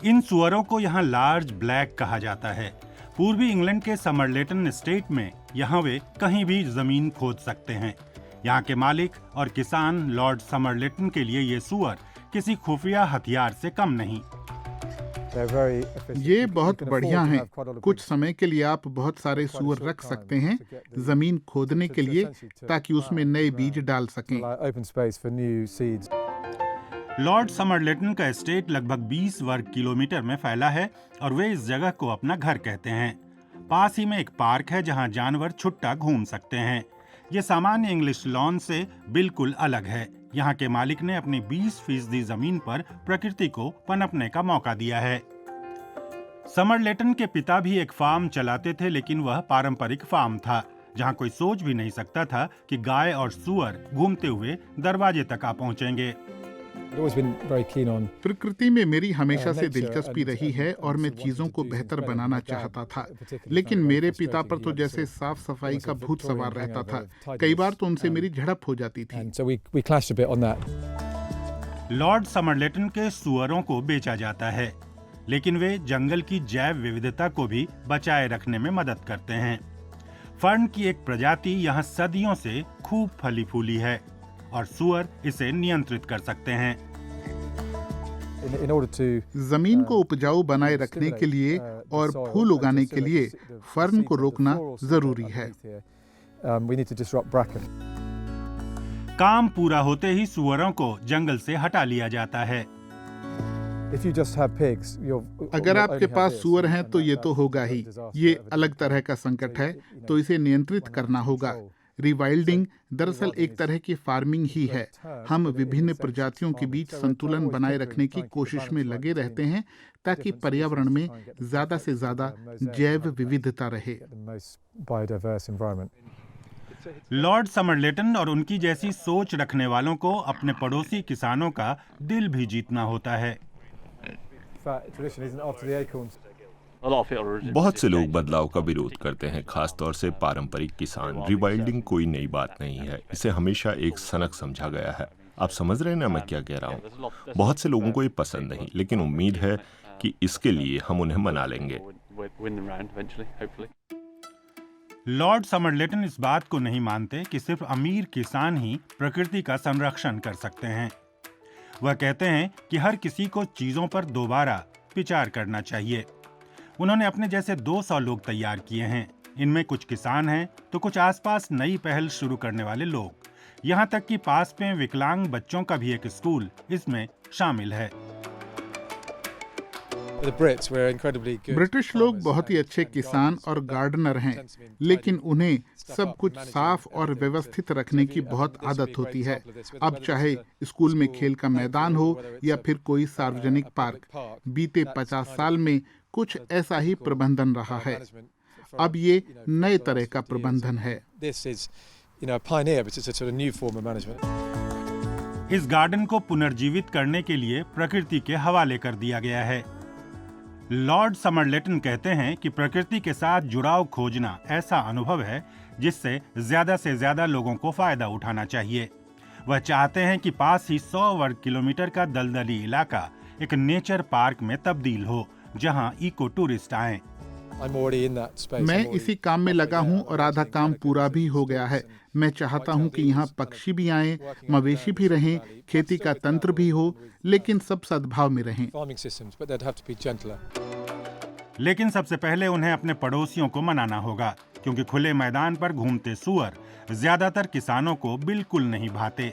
इन सुअरों को यहाँ लार्ज ब्लैक कहा जाता है। पूर्वी इंग्लैंड के समरलेटन स्टेट में यहाँ वे कहीं भी जमीन खोद सकते हैं। यहाँ के मालिक और किसान लॉर्ड समरलेटन के लिए ये सुअर किसी खुफिया हथियार से कम नहीं। ये बहुत बढ़िया हैं। कुछ समय के लिए आप बहुत सारे सुअर रख सकते हैं जमीन खोदने के लिए, ताकि उसमें नए बीज डाल सकें। लॉर्ड समरलेटन का एस्टेट लगभग 20 वर्ग किलोमीटर में फैला है और वे इस जगह को अपना घर कहते हैं। पास ही में एक पार्क है जहां जानवर छुट्टा घूम सकते हैं। ये सामान्य इंग्लिश लॉन से बिल्कुल अलग है। यहाँ के मालिक ने अपनी 20% जमीन पर प्रकृति को पनपने का मौका दिया है। समरलेटन के पिता भी एक फार्म चलाते थे, लेकिन वह पारंपरिक फार्म था जहाँ कोई सोच भी नहीं सकता था कि गाय और सुअर घूमते हुए दरवाजे तक आ पहुँचेंगे। प्रकृति में मेरी हमेशा से दिलचस्पी रही है और मैं चीजों को बेहतर बनाना चाहता था, लेकिन मेरे पिता पर तो जैसे साफ सफाई का भूत सवार रहता था। कई बार तो उनसे मेरी झड़प हो जाती थी। लॉर्ड समरलेटन के सुअरों को बेचा जाता है, लेकिन वे जंगल की जैव विविधता को भी बचाए रखने में मदद करते हैं। फर्न की एक प्रजाति यहाँ सदियों से खूब फली फूली है और सुअर इसे नियंत्रित कर सकते हैं। जमीन को उपजाऊ बनाए रखने के लिए और फूल उगाने के लिए फर्न को रोकना जरूरी है। काम पूरा होते ही सुअरों को जंगल से हटा लिया जाता है। अगर आपके पास सुअर हैं तो ये तो होगा ही। ये अलग तरह का संकट है, तो इसे नियंत्रित करना होगा। रिवाइल्डिंग दरअसल एक तरह की फार्मिंग ही है। हम विभिन्न प्रजातियों के बीच संतुलन बनाए रखने की कोशिश में लगे रहते हैं ताकि पर्यावरण में ज्यादा से ज्यादा जैव विविधता रहे। लॉर्ड समरलेटन और उनकी जैसी सोच रखने वालों को अपने पड़ोसी किसानों का दिल भी जीतना होता है। बहुत से लोग बदलाव का विरोध करते हैं, खासतौर से पारंपरिक किसान। रिवाइल्डिंग कोई नई बात नहीं है, इसे हमेशा एक सनक समझा गया है। आप समझ रहे हैं ना मैं क्या कह रहा हूँ? बहुत से लोगों को ये पसंद नहीं, लेकिन उम्मीद है कि इसके लिए हम उन्हें मना लेंगे। लॉर्ड समरलेटन इस बात को नहीं मानते कि सिर्फ अमीर किसान ही प्रकृति का संरक्षण कर सकते हैं। वह कहते हैं कि हर किसी को चीजों पर दोबारा विचार करना चाहिए। उन्होंने अपने जैसे 200 लोग तैयार किए हैं। इनमें कुछ किसान हैं तो कुछ आसपास नई पहल शुरू करने वाले लोग। यहाँ तक कि पास में विकलांग बच्चों का भी एक स्कूल इसमें शामिल है। ब्रिटिश लोग बहुत ही अच्छे किसान और गार्डनर हैं, लेकिन उन्हें सब कुछ साफ और व्यवस्थित रखने की बहुत आदत होती है। अब चाहे स्कूल में खेल का मैदान हो या फिर कोई सार्वजनिक पार्क, बीते 50 साल में कुछ ऐसा ही प्रबंधन रहा है। अब ये नए तरह का प्रबंधन है। इस गार्डन को पुनर्जीवित करने के लिए प्रकृति के हवाले कर दिया गया है। लॉर्ड समरलेटन कहते हैं कि प्रकृति के साथ जुड़ाव खोजना ऐसा अनुभव है जिससे ज्यादा से ज्यादा लोगों को फायदा उठाना चाहिए। वह चाहते हैं कि पास ही 100 वर्ग किलोमीटर का दलदली इलाका एक नेचर पार्क में तब्दील हो, जहां इको टूरिस्ट आएं। मैं इसी काम में लगा हूं और आधा काम पूरा भी हो गया है। मैं चाहता हूं कि यहाँ पक्षी भी आएं, मवेशी भी रहें, खेती का तंत्र भी हो, लेकिन सब सद्भाव में रहें। लेकिन सबसे पहले उन्हें अपने पड़ोसियों को मनाना होगा, क्योंकि खुले मैदान पर घूमते सुअर ज्यादातर किसानों को बिल्कुल नहीं भाते।